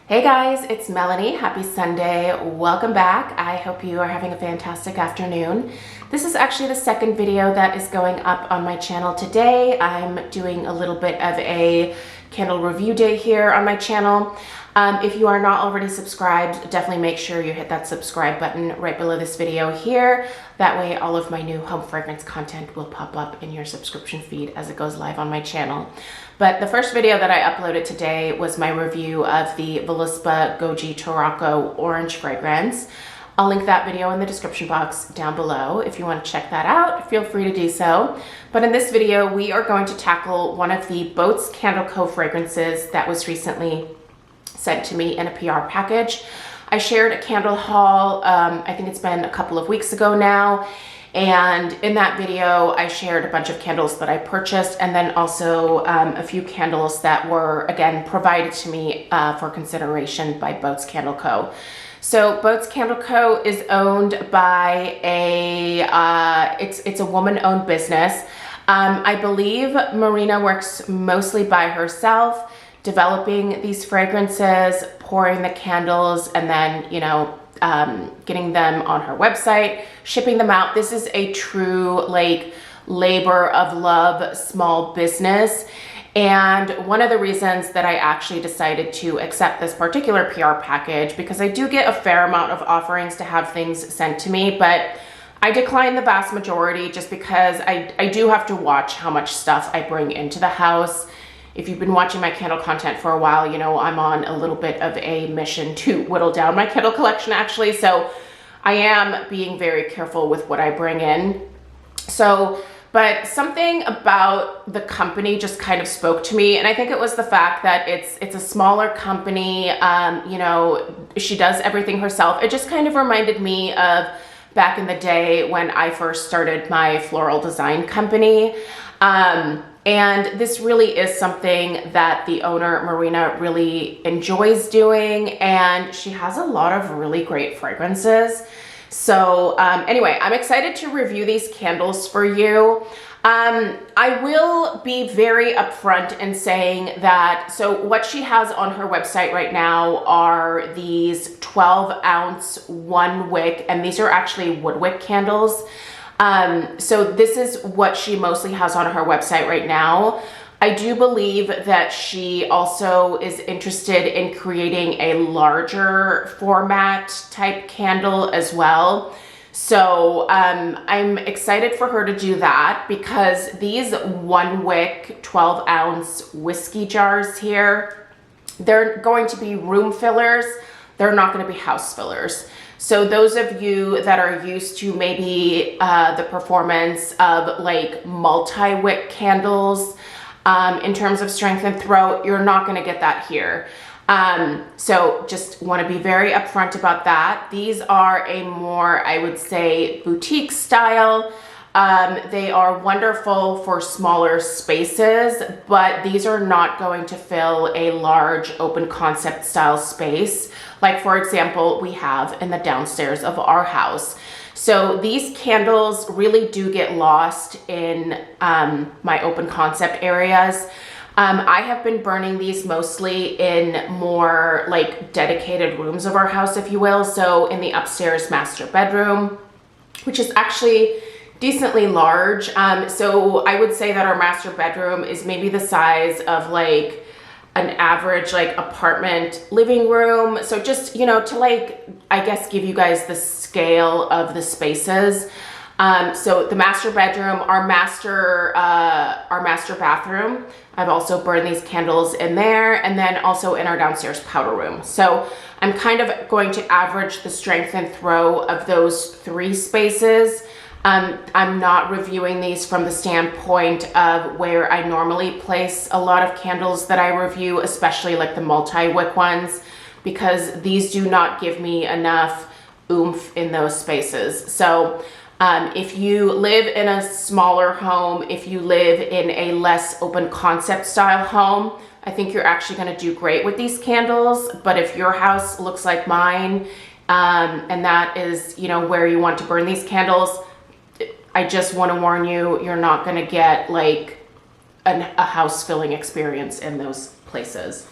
Hey guys, it's Melanie. Happy Sunday. Welcome back. I hope you are having a fantastic afternoon. This is actually the second video that is going up on my channel today. I'm doing a little bit of a candle review day here on my channel. If you are not already subscribed, definitely make sure you hit that subscribe button right below this video here. That way all of my new home fragrance content will pop up in your subscription feed as it goes live on my channel. But the first video that I uploaded today was my review of the Voluspa Goji Tarocco Orange fragrance. I'll link that video in the description box down below. If you want to check that out, feel free to do so. But in this video, we are going to tackle one of the BoatsCandleCo fragrances that was recently sent to me in a PR package. I shared a candle haul, I think it's been a couple of weeks ago now. And in that video, I shared a bunch of candles that I purchased and then also a few candles that were, again, provided to me for consideration by BoatsCandleCo. So BoatsCandleCo is owned by it's a woman-owned business. I believe Marina works mostly by herself, developing these fragrances, pouring the candles, and then, you know, getting them on her website, shipping them out. This is a true like labor of love small business. And one of the reasons that I actually decided to accept this particular PR package, because I do get a fair amount of offerings to have things sent to me, but I decline the vast majority just because I do have to watch how much stuff I bring into the house. If you've been watching my candle content for a while, you know I'm on a little bit of a mission to whittle down my candle collection actually. So I am being very careful with what I bring in. But something about the company just kind of spoke to me. And I think it was the fact that it's a smaller company. You know, she does everything herself. It just kind of reminded me of back in the day when I first started my floral design company. And this really is something that the owner, Marina, really enjoys doing, and she has a lot of really great fragrances. So anyway, I'm excited to review these candles for you. I will be very upfront in saying that, so what she has on her website right now are these 12-ounce one wick, and these are actually wood wick candles. So this is what she mostly has on her website right now. I do believe that she also is interested in creating a larger format type candle as well. So I'm excited for her to do that because these one wick 12-ounce whiskey jars here, they're going to be room fillers. They're not going to be house fillers. So those of you that are used to maybe the performance of like multi-wick candles in terms of strength and throat, you're not going to get that here. So just want to be very upfront about that. These are a more, I would say, boutique style. They are wonderful for smaller spaces, but these are not going to fill a large open concept style space. Like for example, we have in the downstairs of our house. So these candles really do get lost in my open concept areas. I have been burning these mostly in more like dedicated rooms of our house, if you will. So in the upstairs master bedroom, which is actually decently large. So I would say that our master bedroom is maybe the size of like an average like apartment living room. So just, you know, to like, I guess, give you guys the scale of the spaces. So the master bedroom, our master bathroom, I've also burned these candles in there, and then also in our downstairs powder room. So I'm kind of going to average the strength and throw of those three spaces. I'm not reviewing these from the standpoint of where I normally place a lot of candles that I review, especially like the multi-wick ones, because these do not give me enough oomph in those spaces. So if you live in a smaller home, if you live in a less open concept style home, I think you're actually going to do great with these candles. But if your house looks like mine, and that is, you know, where you want to burn these candles, I just want to warn you, you're not going to get like a house filling experience in those places.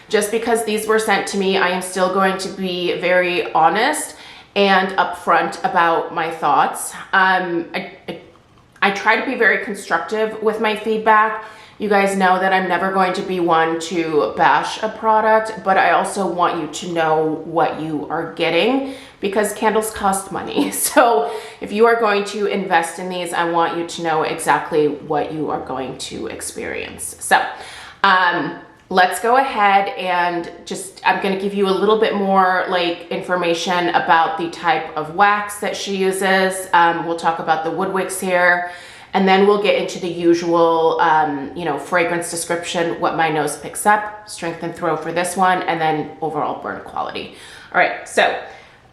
Just because these were sent to me, I am still going to be very honest and upfront about my thoughts. I try to be very constructive with my feedback. You guys know that I'm never going to be one to bash a product, but I also want you to know what you are getting because candles cost money. So if you are going to invest in these, I want you to know exactly what you are going to experience. So let's go ahead and I'm gonna give you a little bit more like information about the type of wax that she uses. We'll talk about the wood wicks here, and then we'll get into the usual, fragrance description, what my nose picks up, strength and throw for this one, and then overall burn quality. All right, so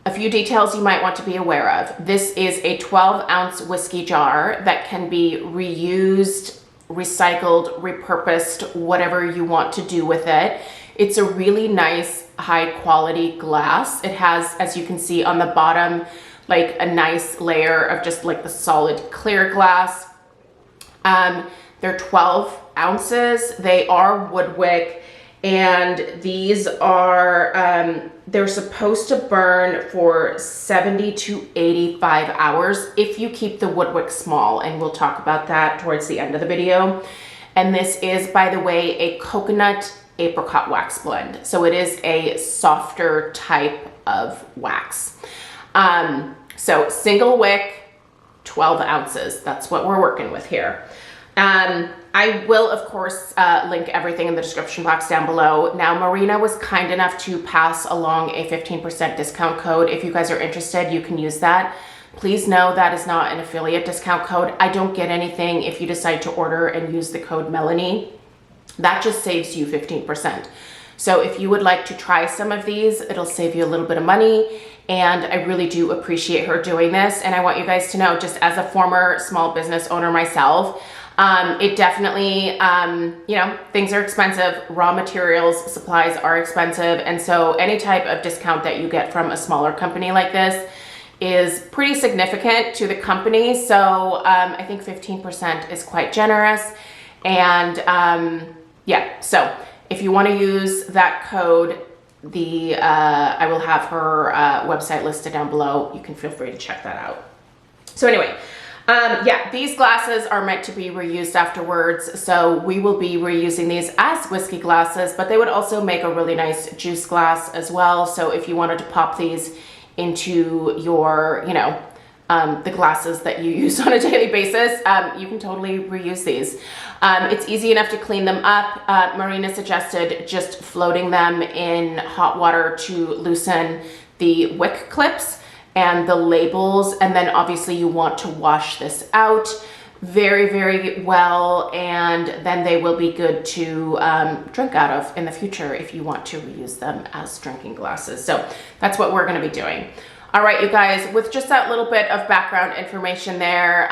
a few details you might want to be aware of. This is a 12-ounce whiskey jar that can be reused, recycled, repurposed, whatever you want to do with it. It's a really nice, high quality glass. It has, as you can see on the bottom, like a nice layer of just like the solid clear glass. They're 12 ounces. They are wood wick, and these are, they're supposed to burn for 70 to 85 hours if you keep the wood wick small, and we'll talk about that towards the end of the video. And this is, by the way, a coconut apricot wax blend. So it is a softer type of wax. So single wick, 12 ounces. That's what we're working with here. I will, of course, link everything in the description box down below. Now, Marina was kind enough to pass along a 15% discount code. If you guys are interested, you can use that. Please know that is not an affiliate discount code. I don't get anything if you decide to order and use the code Melanie. That just saves you 15%. So if you would like to try some of these, it'll save you a little bit of money. And I really do appreciate her doing this. And I want you guys to know, just as a former small business owner myself, it definitely, things are expensive. Raw materials, supplies are expensive. And so any type of discount that you get from a smaller company like this is pretty significant to the company. So I think 15% is quite generous. And so if you want to use that code, I will have her website listed down below. You can feel free to check that out. So anyway, these glasses are meant to be reused afterwards. So we will be reusing these as whiskey glasses, but they would also make a really nice juice glass as well. So if you wanted to pop these into your, the glasses that you use on a daily basis, you can totally reuse these. It's easy enough to clean them up. Marina suggested just floating them in hot water to loosen the wick clips and the labels. And then obviously you want to wash this out very, very well. And then they will be good to drink out of in the future if you want to reuse them as drinking glasses. So that's what we're going to be doing. All right, you guys, with just that little bit of background information there,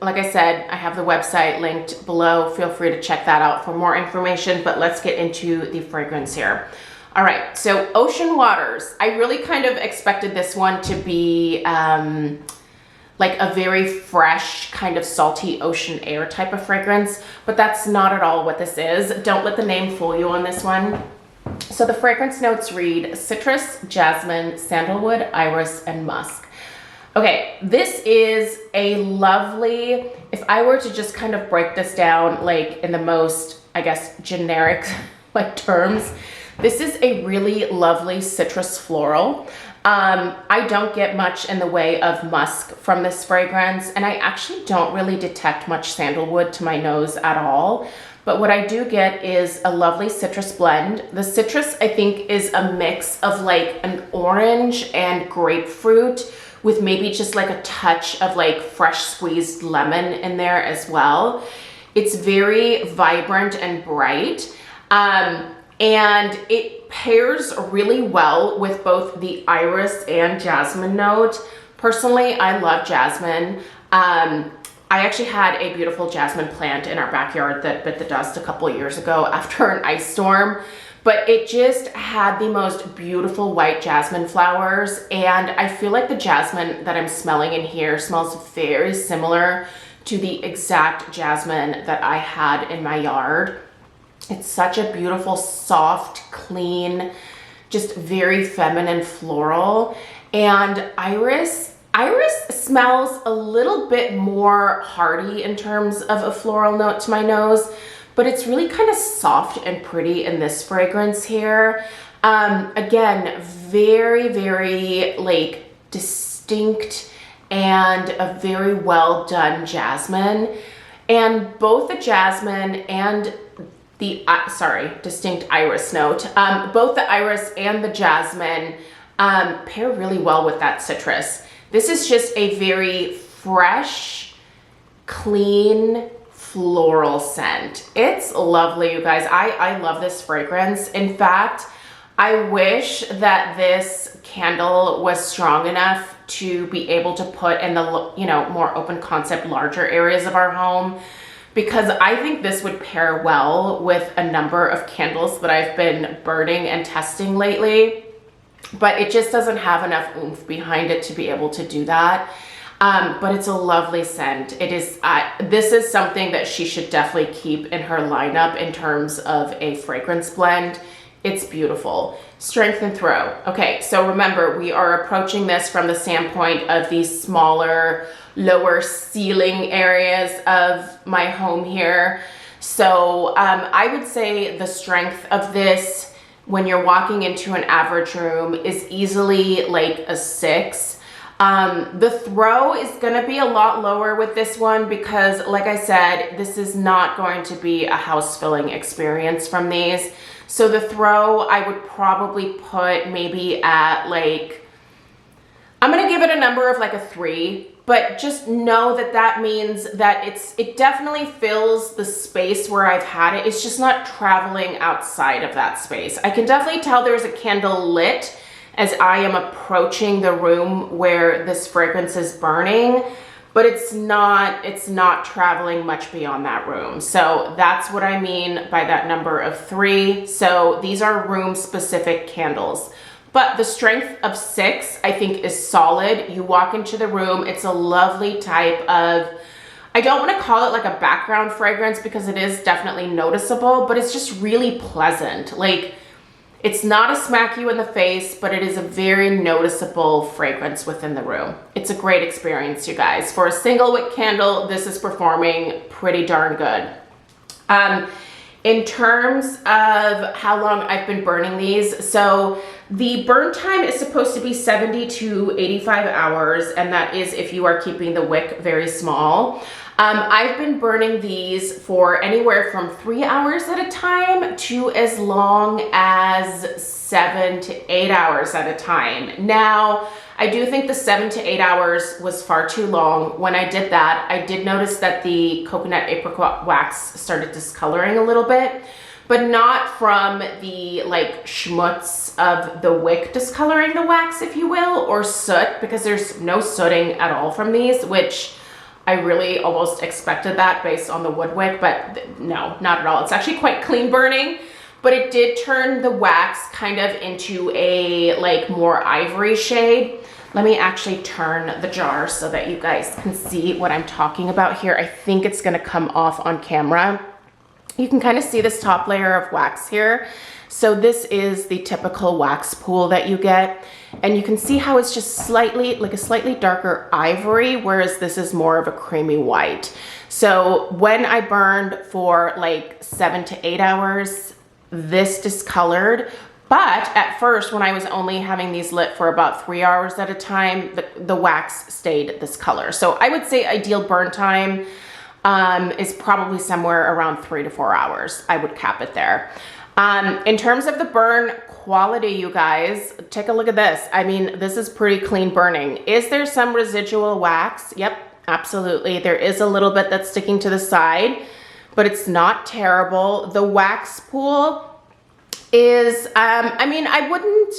like I said, I have the website linked below. Feel free to check that out for more information, but let's get into the fragrance here. All right, so Ocean Waters. I really kind of expected this one to be like a very fresh, kind of salty ocean air type of fragrance, but that's not at all what this is. Don't let the name fool you on this one. So the fragrance notes read citrus, jasmine, sandalwood, iris, and musk. Okay, this is a lovely, if I were to just kind of break this down like in the most, I guess, generic like terms, this is a really lovely citrus floral. I don't get much in the way of musk from this fragrance, and I actually don't really detect much sandalwood to my nose at all. But what I do get is a lovely citrus blend. The citrus, I think, is a mix of like an orange and grapefruit with maybe just like a touch of like fresh squeezed lemon in there as well. It's very vibrant and bright. And it pairs really well with both the iris and jasmine note. Personally, I love jasmine. I actually had a beautiful jasmine plant in our backyard that bit the dust a couple of years ago after an ice storm, but it just had the most beautiful white jasmine flowers. And I feel like the jasmine that I'm smelling in here smells very similar to the exact jasmine that I had in my yard. It's such a beautiful, soft, clean, just very feminine floral. And iris smells a little bit more hearty in terms of a floral note to my nose, but it's really kind of soft and pretty in this fragrance here. Again, very, very like distinct and a very well done jasmine. And both the jasmine and the, distinct iris note, both the iris and the jasmine pair really well with that citrus. This is just a very fresh, clean, floral scent. It's lovely, you guys. I love this fragrance. In fact, I wish that this candle was strong enough to be able to put in the, you know, more open concept, larger areas of our home, because I think this would pair well with a number of candles that I've been burning and testing lately, but it just doesn't have enough oomph behind it to be able to do that. But it's a lovely scent. It is, this is something that she should definitely keep in her lineup in terms of a fragrance blend. It's beautiful. Strength and throw. Okay, so remember, we are approaching this from the standpoint of these smaller, lower ceiling areas of my home here. So I would say the strength of this when you're walking into an average room is easily like a 6. The throw is gonna be a lot lower with this one because, like I said, this is not going to be a house filling experience from these. So the throw, I would probably put maybe at like, I'm gonna give it a number of like a 3, but just know that that means that it definitely fills the space where I've had it. It's just not traveling outside of that space. I can definitely tell there's a candle lit as I am approaching the room where this fragrance is burning, but it's not traveling much beyond that room. So that's what I mean by that number of 3. So these are room specific candles, but the strength of 6, I think, is solid. You walk into the room, it's a lovely type of, I don't want to call it like a background fragrance because it is definitely noticeable, but it's just really pleasant. Like, it's not a smack you in the face, but it is a very noticeable fragrance within the room. It's a great experience, you guys. For a single wick candle, this is performing pretty darn good. In terms of how long I've been burning these, so the burn time is supposed to be 70 to 85 hours, and that is if you are keeping the wick very small. I've been burning these for anywhere from 3 hours at a time to as long as 7 to 8 hours at a time. Now, I do think the 7 to 8 hours was far too long. When I did that, I did notice that the coconut apricot wax started discoloring a little bit, but not from the like schmutz of the wick discoloring the wax, if you will, or soot, because there's no sooting at all from these, which I really almost expected that based on the wood wick, but no, not at all. It's actually quite clean burning, but it did turn the wax kind of into a like more ivory shade. Let me actually turn the jar so that you guys can see what I'm talking about here. I think it's gonna come off on camera. You can kind of see this top layer of wax here. So this is the typical wax pool that you get. And you can see how it's just slightly, like a slightly darker ivory, whereas this is more of a creamy white. So when I burned for like 7 to 8 hours, this discolored. But at first, when I was only having these lit for about 3 hours at a time, the wax stayed this color. So I would say ideal burn time is probably somewhere around 3 to 4 hours. I would cap it there. In terms of the burn quality, you guys, take a look at this. I mean, this is pretty clean burning. Is there some residual wax? Yep, absolutely. There is a little bit that's sticking to the side, but it's not terrible. The wax pool is, I mean, I wouldn't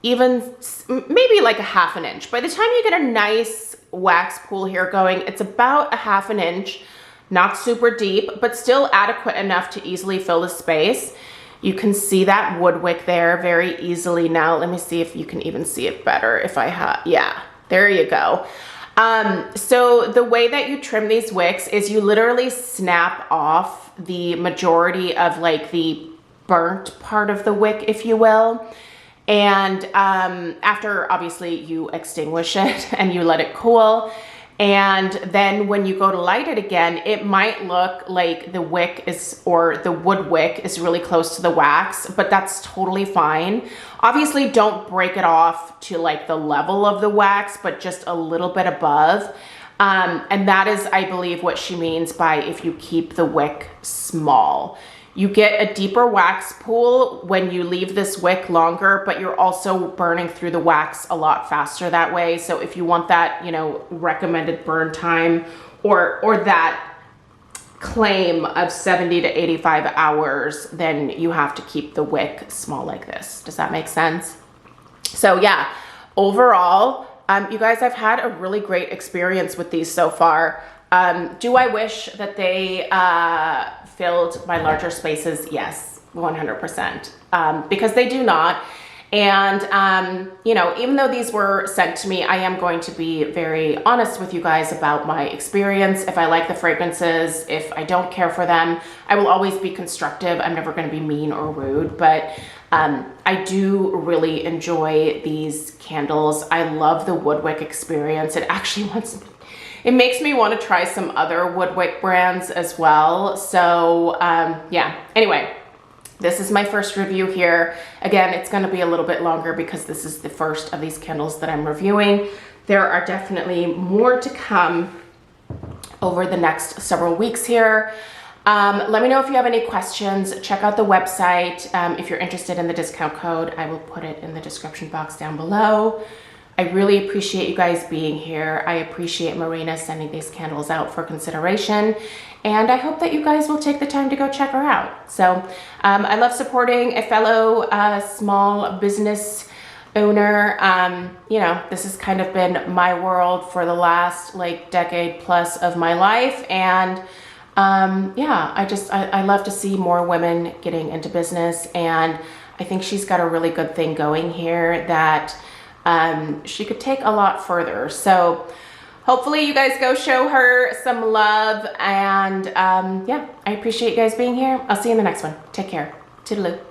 even, maybe like a ½ an inch. By the time you get a nice wax pool here going, it's about a ½ an inch, not super deep, but still adequate enough to easily fill the space. You can see that wood wick there very easily now. Let me see if you can even see it better if I have, yeah, there you go. So the way that you trim these wicks is you literally snap off the majority of like the burnt part of the wick, if you will. And after obviously you extinguish it and you let it cool. And then when you go to light it again, it might look like the wick is, or the wood wick is really close to the wax, but that's totally fine. Obviously don't break it off to like the level of the wax, but just a little bit above. And that is, I believe, what she means by if you keep the wick small. You get a deeper wax pool when you leave this wick longer, but you're also burning through the wax a lot faster that way. So if you want that, you know, recommended burn time or that claim of 70 to 85 hours, then you have to keep the wick small like this. Does that make sense? So yeah, overall, you guys, I've had a really great experience with these so far. Do I wish that they filled my larger spaces? Yes, 100%, because they do not. And, you know, even though these were sent to me, I am going to be very honest with you guys about my experience. If I like the fragrances, if I don't care for them, I will always be constructive. I'm never going to be mean or rude, but I do really enjoy these candles. I love the wood wick experience. It makes me want to try some other wood wick brands as well. So yeah, anyway, this is my first review here. Again, it's going to be a little bit longer because this is the first of these candles that I'm reviewing. There are definitely more to come over the next several weeks here. Let me know if you have any questions. Check out the website. If you're interested in the discount code, I will put it in the description box down below. I really appreciate you guys being here. I appreciate Marina sending these candles out for consideration. And I hope that you guys will take the time to go check her out. So I love supporting a fellow small business owner. You know, this has kind of been my world for the last like decade plus of my life. And yeah, I love to see more women getting into business. And I think she's got a really good thing going here that she could take a lot further. So hopefully you guys go show her some love. And yeah, I appreciate you guys being here. I'll see you in the next one. Take care. Toodaloo.